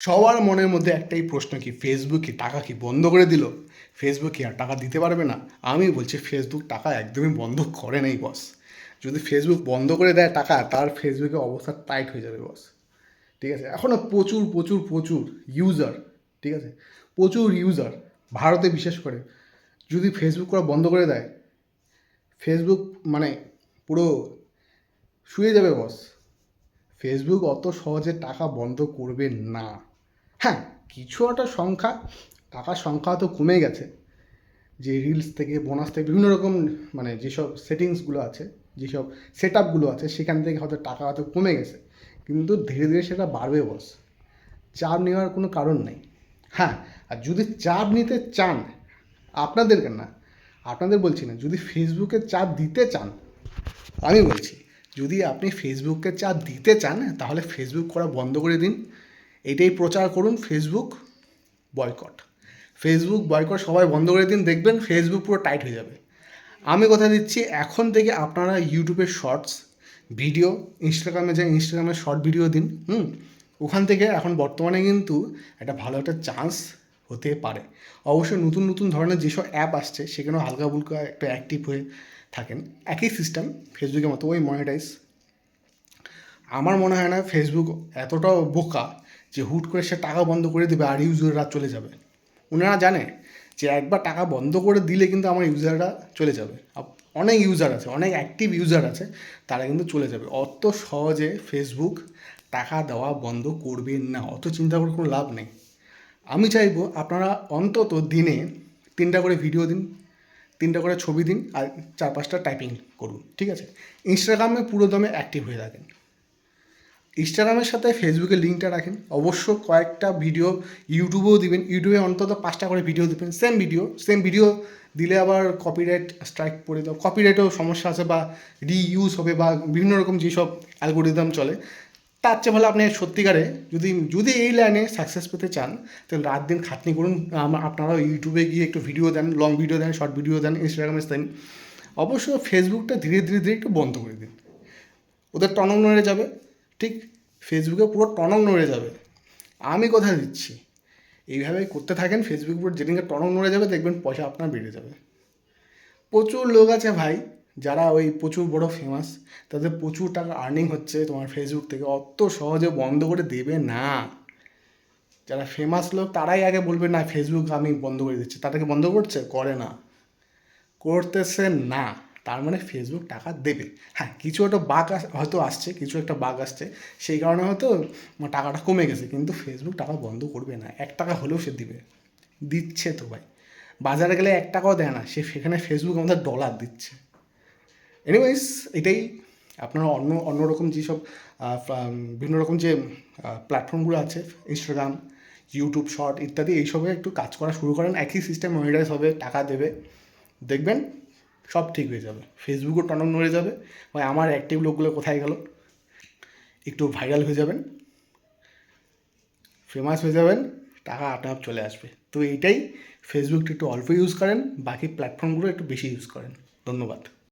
সবার মনের মধ্যে একটাই প্রশ্ন, কি ফেসবুক কি টাকা কি বন্ধ করে দিল? ফেসবুক কি আর টাকা দিতে পারবে না? আমি বলছি ফেসবুক টাকা একদমই বন্ধ করে নেই বস। যদি ফেসবুক বন্ধ করে দেয় টাকা, তার ফেসবুকের অবস্থা টাইট হয়ে যাবে বস। ঠিক আছে, এখনও প্রচুর প্রচুর প্রচুর ইউজার, ঠিক আছে, প্রচুর ইউজার ভারতে বিশেষ করে যদি ফেসবুক করা বন্ধ করে দেয়, ফেসবুক মানে পুরো শুয়ে যাবে বস। ফেসবুক অত সহজে টাকা বন্ধ করবে না। হ্যাঁ, কিছু একটা সংখ্যা, টাকার সংখ্যা তো কমে গেছে, যে রিলস থেকে বোনাস থেকে বিভিন্ন রকম মানে যেসব সেটিংসগুলো আছে, যেসব সেট আপগুলো আছে, সেখান থেকে হয়তো টাকা হয়তো কমে গেছে, কিন্তু ধীরে ধীরে সেটা বাড়বে বস। চাপ নেওয়ার কোনো কারণ নেই। হ্যাঁ, আর যদি চাপ নিতে চান, আপনাদেরকে না, আপনাদের বলছি না, যদি ফেসবুকে চাপ দিতে চান, আমি বলছি যদি আপনি ফেসবুককে চাপ দিতে চান তাহলে ফেসবুক করা বন্ধ করে দিন। এটাই প্রচার করুন, ফেসবুক বয়কট। ফেসবুক বয়কট সবাই বন্ধ করে দিন, দেখবেন ফেসবুক পুরো টাইট হয়ে যাবে। আমি কথা দিচ্ছি, এখন থেকে আপনারা ইউটিউবের শর্টস ভিডিও, ইনস্টাগ্রামে যাই, ইনস্টাগ্রামে শর্ট ভিডিও দিন। ওখান থেকে এখন বর্তমানে কিন্তু একটা ভালো একটা চান্স হতে পারে। অবশ্যই নতুন নতুন ধরনের যেসব অ্যাপ আসছে সেখানেও হালকা ফুলকা একটা অ্যাক্টিভ হয়ে থাকেন। একই সিস্টেম ফেসবুকের মতো, ওই মনিটাইজ। আমার মনে হয় না ফেসবুক এতটাও বোকা যে হুট করে সে টাকা বন্ধ করে দেবে আর ইউজাররা চলে যাবে। ওনারা জানে যে একবার টাকা বন্ধ করে দিলে কিন্তু আমার ইউজাররা চলে যাবে। অনেক ইউজার আছে, অনেক অ্যাক্টিভ ইউজার আছে, তারা কিন্তু চলে যাবে। অত সহজে ফেসবুক টাকা দেওয়া বন্ধ করবেন না, অত চিন্তা করে কোনো লাভ নেই। আমি চাইবো আপনারা অন্তত দিনে 3টা করে ভিডিও দিন, 3টা করে ছবি দিন, আর 4-5টা টাইপিং করুন, ঠিক আছে? ইনস্টাগ্রামে পুরো দমে অ্যাক্টিভ হয়ে থাকেন। ইনস্টাগ্রামের সাথে ফেসবুকের লিঙ্কটা রাখেন। অবশ্য কয়েকটা ভিডিও ইউটিউবেও দিবেন, ইউটিউবে অন্তত 5টা করে ভিডিও দেবেন, সেম ভিডিও দিলে আবার কপিরাইট স্ট্রাইক পড়ে দাও, কপিরাইটেও সমস্যা আছে, বা রিইউজ হবে, বা বিভিন্ন রকম যেসব অ্যালগোরিদম চলে। তার চেয়ে ভালো আপনি সত্যিকারে যদি যদি এই লাইনে সাকসেস পেতে চান, তাহলে রাত দিন খাটনি করুন। আপনারা ইউটিউবে গিয়ে একটু ভিডিও দেন, লং ভিডিও দেন, শর্ট ভিডিও দেন, ইনস্টাগ্রামে দেন। অবশ্য ফেসবুকটা ধীরে ধীরে ধীরে একটু বন্ধ করে দিন, ওদের টনক নড়ে যাবে। ঠিক, ফেসবুকে পুরো টনক নড়ে যাবে, আমি কথা দিচ্ছি। এইভাবে করতে থাকেন, ফেসবুক পুরো যেদিনকে টনক নড়ে যাবে দেখবেন পয়সা আপনার বেড়ে যাবে। প্রচুর লোক আছে ভাই, যারা ওই প্রচুর বড় ফেমাস, তাদের প্রচুর টাকা আর্নিং হচ্ছে তোমার ফেসবুক থেকে, অত সহজে বন্ধ করে দেবে না। যারা ফেমাস লোক তারাই আগে বলবে না ফেসবুক আমি বন্ধ করে দিচ্ছি, তাদেরকে বন্ধ করছে, করে না, করতেছে না, তার মানে ফেসবুক টাকা দেবে। হ্যাঁ, কিছু একটা বাগ হয়তো আসছে, কিছু একটা বাগ আসছে, সেই কারণে হয়তো টাকাটা কমে গেছে, কিন্তু ফেসবুক টাকা বন্ধ করবে না। 1 টাকা হলেও সে দিবে, দিচ্ছে তো ভাই। বাজারে গেলে 1 টাকাও দেয় না সে, সেখানে ফেসবুক আমাদের ডলার দিচ্ছে। এনিওয়েজ, এটাই। আপনারা অন্য অন্যরকম যেসব বিভিন্ন রকম যে প্ল্যাটফর্মগুলো আছে, ইনস্টাগ্রাম, ইউটিউব শর্ট ইত্যাদি, এইসবে একটু কাজ করা শুরু করেন। একই সিস্টেম মনিটাইজ হবে, টাকা দেবে, দেখবেন সব ঠিক হয়ে যাবে। ফেসবুকও টনক নড়ে যাবে, ভাই আমার অ্যাক্টিভ লোকগুলো কোথায় গেল, একটু ভাইরাল হয়ে যাবেন, ফেমাস হয়ে যাবেন, টাকা আপনা আপ চলে আসবে। তো এইটাই, ফেসবুকটা একটু অল্প ইউজ করেন, বাকি প্ল্যাটফর্মগুলো একটু বেশি ইউজ করেন। ধন্যবাদ।